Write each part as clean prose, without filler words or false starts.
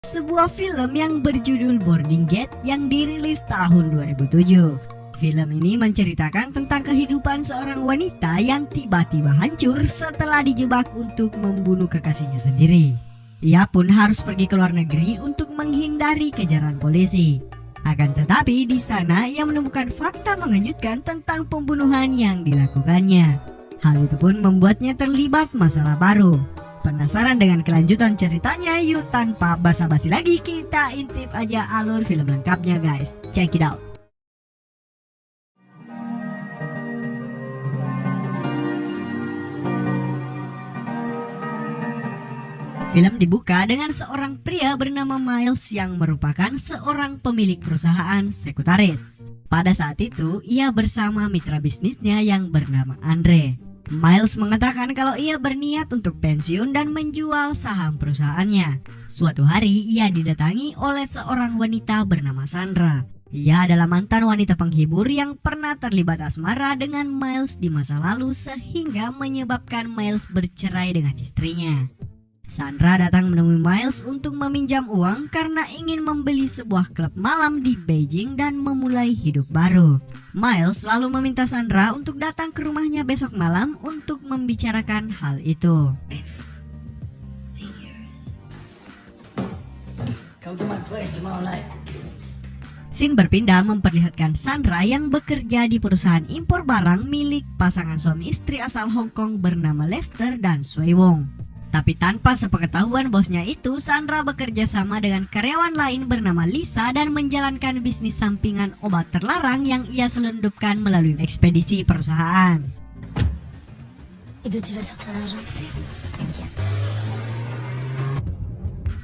sebuah film yang berjudul Boarding Gate yang dirilis tahun 2007. Film ini menceritakan tentang kehidupan seorang wanita yang tiba-tiba hancur setelah dijebak untuk membunuh kekasihnya sendiri. Ia pun harus pergi ke luar negeri untuk menghindari kejaran polisi. Akan tetapi di sana ia menemukan fakta mengejutkan tentang pembunuhan yang dilakukannya. Hal itu pun membuatnya terlibat masalah baru. Penasaran dengan kelanjutan ceritanya? Yuk tanpa basa-basi lagi kita intip aja alur film lengkapnya guys. Check it out. Film dibuka dengan seorang pria bernama Miles yang merupakan seorang pemilik perusahaan sekretaris. Pada saat itu, ia bersama mitra bisnisnya yang bernama Andre. Miles mengatakan kalau ia berniat untuk pensiun dan menjual saham perusahaannya. Suatu hari ia didatangi oleh seorang wanita bernama Sandra. Ia adalah mantan wanita penghibur yang pernah terlibat asmara dengan Miles di masa lalu sehingga menyebabkan Miles bercerai dengan istrinya. Sandra datang menemui Miles untuk meminjam uang karena ingin membeli sebuah klub malam di Beijing dan memulai hidup baru. Miles lalu meminta Sandra untuk datang ke rumahnya besok malam untuk membicarakan hal itu. Scene berpindah memperlihatkan Sandra yang bekerja di perusahaan impor barang milik pasangan suami istri asal Hong Kong bernama Lester dan Sui Wong. Tapi tanpa sepengetahuan bosnya itu, Sandra bekerja sama dengan karyawan lain bernama Lisa dan menjalankan bisnis sampingan obat terlarang yang ia selundupkan melalui ekspedisi perusahaan.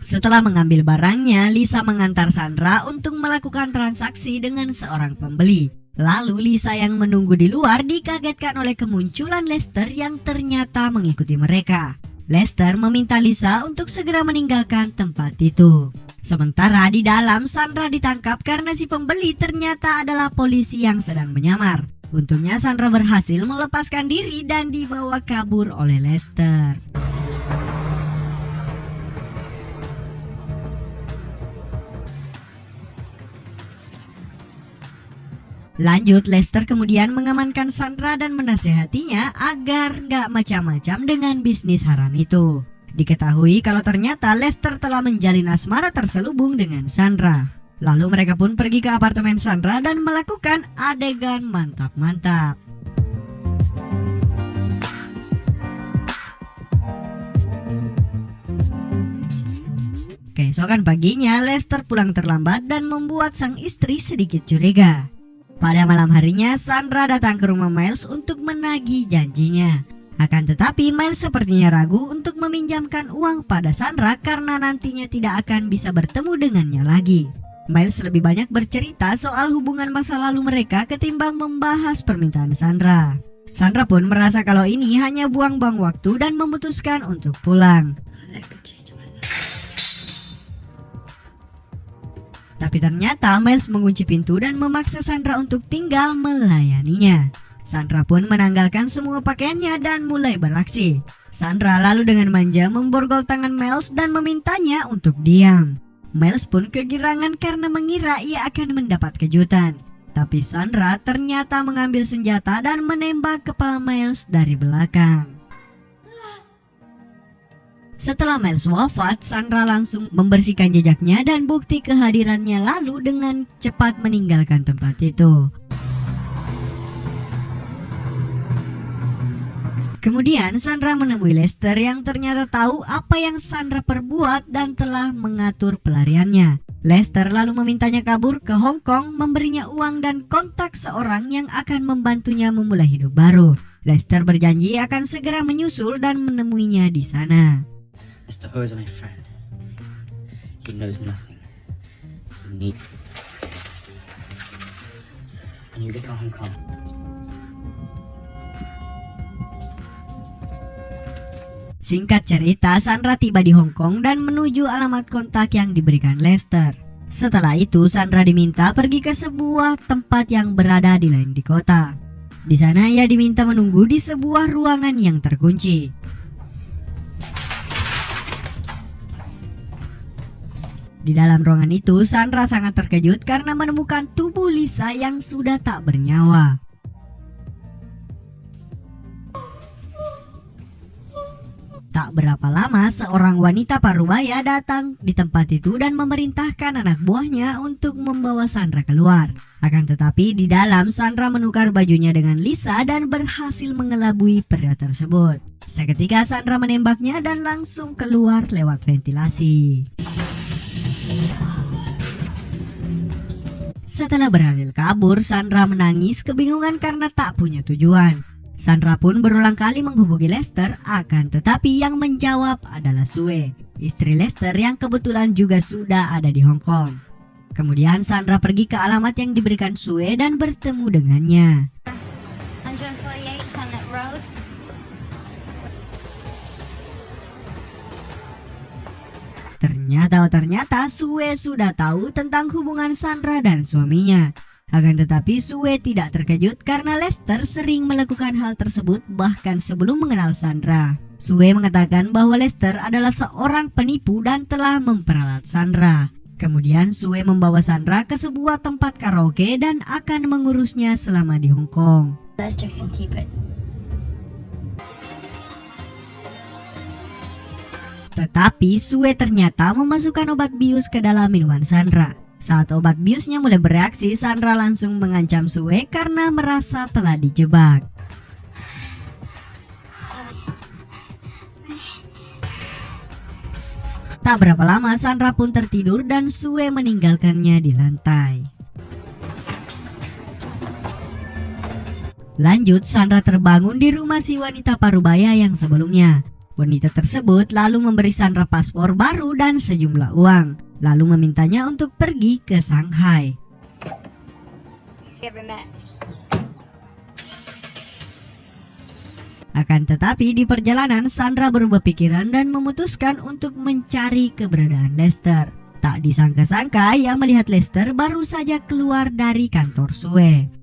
Setelah mengambil barangnya, Lisa mengantar Sandra untuk melakukan transaksi dengan seorang pembeli. Lalu Lisa yang menunggu di luar dikagetkan oleh kemunculan Lester yang ternyata mengikuti mereka. Lester meminta Lisa untuk segera meninggalkan tempat itu. Sementara di dalam, Sandra ditangkap karena si pembeli ternyata adalah polisi yang sedang menyamar. Untungnya Sandra berhasil melepaskan diri dan dibawa kabur oleh Lester. Lanjut, Lester kemudian mengamankan Sandra dan menasehatinya agar gak macam-macam dengan bisnis haram itu. Diketahui kalau ternyata Lester telah menjalin asmara terselubung dengan Sandra. Lalu mereka pun pergi ke apartemen Sandra dan melakukan adegan mantap-mantap. Keesokan paginya, Lester pulang terlambat dan membuat sang istri sedikit curiga. Pada malam harinya, Sandra datang ke rumah Miles untuk menagih janjinya. Akan tetapi Miles sepertinya ragu untuk meminjamkan uang pada Sandra karena nantinya tidak akan bisa bertemu dengannya lagi. Miles lebih banyak bercerita soal hubungan masa lalu mereka ketimbang membahas permintaan Sandra. Sandra pun merasa kalau ini hanya buang-buang waktu dan memutuskan untuk pulang. Tapi ternyata Miles mengunci pintu dan memaksa Sandra untuk tinggal melayaninya. Sandra pun menanggalkan semua pakaiannya dan mulai beraksi. Sandra lalu dengan manja memborgol tangan Miles dan memintanya untuk diam. Miles pun kegirangan karena mengira ia akan mendapat kejutan. Tapi Sandra ternyata mengambil senjata dan menembak kepala Miles dari belakang. Setelah Miles wafat, Sandra langsung membersihkan jejaknya dan bukti kehadirannya lalu dengan cepat meninggalkan tempat itu. Kemudian Sandra menemui Lester yang ternyata tahu apa yang Sandra perbuat dan telah mengatur pelariannya. Lester lalu memintanya kabur ke Hong Kong, memberinya uang dan kontak seorang yang akan membantunya memulai hidup baru. Lester berjanji akan segera menyusul dan menemuinya di sana. Mr. Ho is my friend. He knows nothing. You need. And you get to Hong Kong. Singkat cerita, Sandra tiba di Hong Kong dan menuju alamat kontak yang diberikan Lester. Setelah itu, Sandra diminta pergi ke sebuah tempat yang berada di lain di kota. Di sana ia diminta menunggu di sebuah ruangan yang terkunci. Di dalam ruangan itu, Sandra sangat terkejut karena menemukan tubuh Lisa yang sudah tak bernyawa. Tak berapa lama, seorang wanita parubaya datang di tempat itu dan memerintahkan anak buahnya untuk membawa Sandra keluar. Akan tetapi di dalam, Sandra menukar bajunya dengan Lisa dan berhasil mengelabui pria tersebut. Seketika Sandra menembaknya dan langsung keluar lewat ventilasi. Setelah berhasil kabur, Sandra menangis kebingungan karena tak punya tujuan. Sandra pun berulang kali menghubungi Lester, akan tetapi yang menjawab adalah Sue, istri Lester yang kebetulan juga sudah ada di Hong Kong. Kemudian Sandra pergi ke alamat yang diberikan Sue dan bertemu dengannya. 148 Connect Road. Ternyata Sue sudah tahu tentang hubungan Sandra dan suaminya. Akan tetapi Sue tidak terkejut karena Lester sering melakukan hal tersebut bahkan sebelum mengenal Sandra. Sue mengatakan bahwa Lester adalah seorang penipu dan telah memperalat Sandra. Kemudian Sue membawa Sandra ke sebuah tempat karaoke dan akan mengurusnya selama di Hong Kong. Lester can keep it. Tetapi Sue ternyata memasukkan obat bius ke dalam minuman Sandra. Saat obat biusnya mulai bereaksi, Sandra langsung mengancam Sue karena merasa telah dijebak. Tak berapa lama Sandra pun tertidur dan Sue meninggalkannya di lantai. Lanjut, Sandra terbangun di rumah si wanita parubaya yang sebelumnya. Wanita tersebut lalu memberi Sandra paspor baru dan sejumlah uang, lalu memintanya untuk pergi ke Shanghai. Akan tetapi di perjalanan Sandra berubah pikiran dan memutuskan untuk mencari keberadaan Lester. Tak disangka-sangka ia melihat Lester baru saja keluar dari kantor Sue.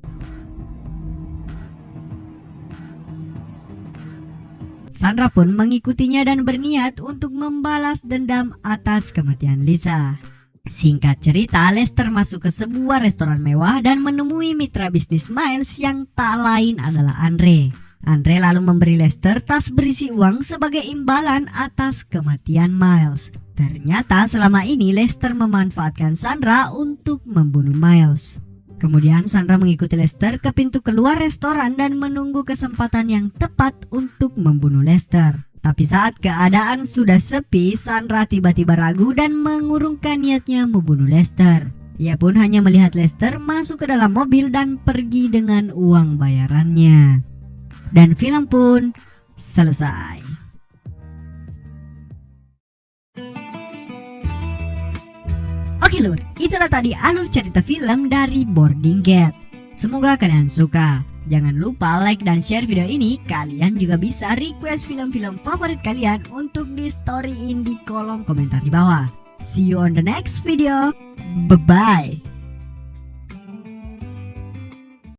Sandra pun mengikutinya dan berniat untuk membalas dendam atas kematian Lisa. Singkat cerita, Lester masuk ke sebuah restoran mewah dan menemui mitra bisnis Miles yang tak lain adalah Andre. Andre lalu memberi Lester tas berisi uang sebagai imbalan atas kematian Miles. Ternyata selama ini Lester memanfaatkan Sandra untuk membunuh Miles. Kemudian Sandra mengikuti Lester ke pintu keluar restoran dan menunggu kesempatan yang tepat untuk membunuh Lester. Tapi saat keadaan sudah sepi, Sandra tiba-tiba ragu dan mengurungkan niatnya membunuh Lester. Ia pun hanya melihat Lester masuk ke dalam mobil dan pergi dengan uang bayarannya. Dan film pun selesai. Oke lur, itulah tadi alur cerita film dari Boarding Gate. Semoga kalian suka. Jangan lupa like dan share video ini. Kalian juga bisa request film-film favorit kalian untuk di storyin di kolom komentar di bawah. See you on the next video. Bye-bye.